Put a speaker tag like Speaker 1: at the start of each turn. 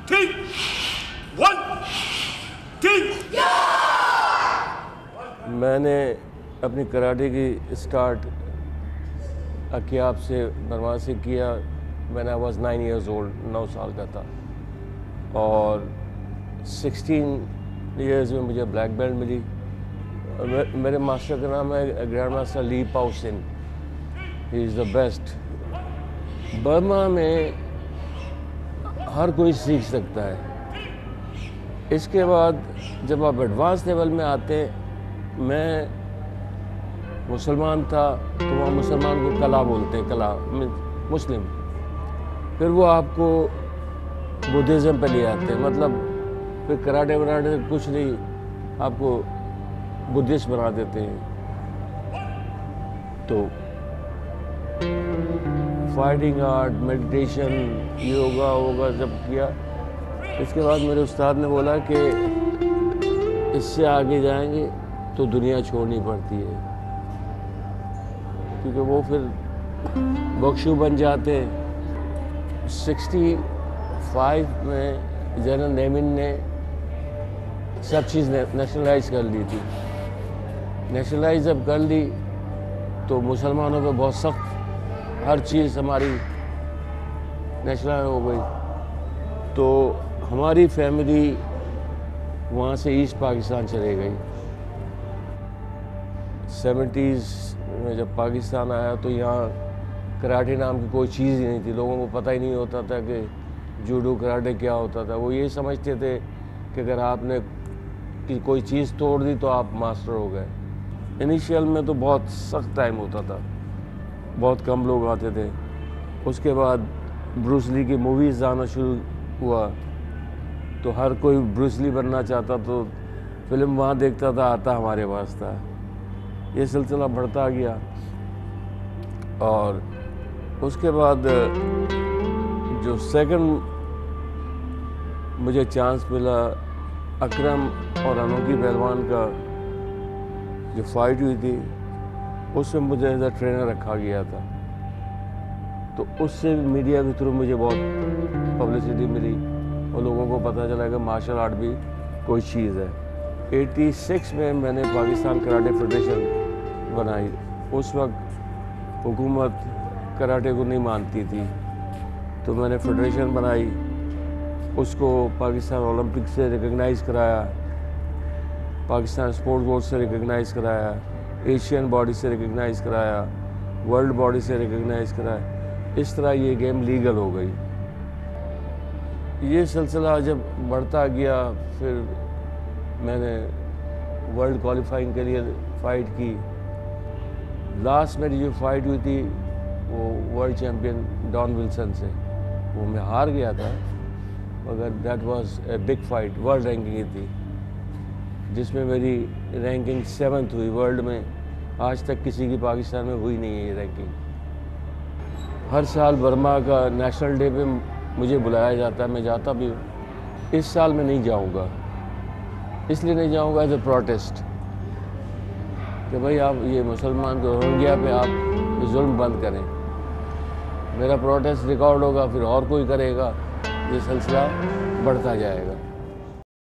Speaker 1: 3, 1, 3.
Speaker 2: میں نے اپنی کراٹے کی اسٹارٹ اکیاب سے برما سے کیا. when I was 9 years old, 9 سال کا تھا, اور 16 ایئرز میں مجھے بلیک بیلٹ ملی. میرے ماسٹر کا نام ہے گرینڈ ماسٹر لی پاؤ سن. ہی از دا بیسٹ. برما میں ہر کوئی سیکھ سکتا ہے. اس کے بعد جب آپ ایڈوانس لیول میں آتے, میں مسلمان تھا تو وہاں مسلمان کو کلا بولتے ہیں, کلا مسلم. پھر وہ آپ کو بدھزم پہ لے آتے ہیں, مطلب پھر کراٹے بناٹے کچھ نہیں, آپ کو بدھسٹ بنا دیتے ہیں. تو فائٹنگ آرٹ, میڈیٹیشن, یوگا جب کیا, اس کے بعد میرے استاد نے بولا کہ اس سے آگے جائیں گے تو دنیا چھوڑنی پڑتی ہے, کیونکہ وہ پھر بخشو بن جاتے. 65 میں جنرل نیمن نے سب چیز نیشنلائز کر لی تھی. نیشنلائز جب کر لی تو مسلمانوں پہ بہت سخت, ہر چیز ہماری نیشنلائز ہو گئی. تو ہماری فیملی وہاں سے ایسٹ پاکستان چلے گئی. 70s میں جب پاکستان آیا تو یہاں کراٹے نام کی کوئی چیز ہی نہیں تھی. لوگوں کو پتہ ہی نہیں ہوتا تھا کہ جوڈو کراٹے کیا ہوتا تھا. وہ یہی سمجھتے تھے کہ اگر آپ نے کوئی چیز توڑ دی تو آپ ماسٹر ہو گئے. انیشیل میں تو بہت سخت ٹائم ہوتا تھا, بہت کم لوگ آتے تھے. اس کے بعد بروس لی کی موویز آنا شروع ہوا تو ہر کوئی بروس لی بننا چاہتا, تو فلم وہاں دیکھتا تھا, آتا ہمارے پاس تھا. یہ سلسلہ بڑھتا گیا. اور اس کے بعد جو سیکنڈ مجھے چانس ملا, اکرم اور انوکھی پہلوان کا جو فائٹ ہوئی تھی, اس میں مجھے ایز اے ٹرینر رکھا گیا تھا. تو اس سے میڈیا کے تھرو مجھے بہت پبلسٹی ملی اور لوگوں کو پتہ چلا کہ مارشل آرٹ بھی کوئی چیز ہے. 86 میں نے پاکستان کراٹے فیڈریشن بنائی. اس وقت حکومت کراٹے کو نہیں مانتی تھی, تو میں نے فیڈریشن بنائی. اس کو پاکستان اولمپک سے ریکگنائز کرایا, پاکستان اسپورٹس بورڈ سے ریکگنائز کرایا, ایشین باڈی سے ریکگنائز کرایا, ورلڈ باڈی سے ریکگنائز کرایا. اس طرح یہ گیم لیگل ہو گئی. یہ سلسلہ جب بڑھتا گیا, پھر میں نے ورلڈ کوالیفائنگ کے لیے فائٹ کی. لاسٹ میری جو فائٹ ہوئی تھی وہ ورلڈ چیمپئن ڈان ولسن سے, وہ میں ہار گیا تھا, مگر that was a big fight. World ranking تھی جس میں میری رینکنگ 7th ہوئی ورلڈ میں. آج تک کسی کی پاکستان میں ہوئی نہیں ہے یہ رینکنگ. ہر سال برما کا نیشنل ڈے پہ مجھے بلایا جاتا ہے, میں جاتا بھی ہوں. اس سال میں نہیں جاؤں گا, اس لیے نہیں جاؤں گا ایز اے پروٹیسٹ کہ بھائی آپ یہ مسلمان کو روہنگیا پہ آپ یہ ظلم بند کریں. میرا پروٹیسٹ ریکارڈ ہوگا, پھر اور کوئی کرے گا, یہ سلسلہ بڑھتا جائے گا.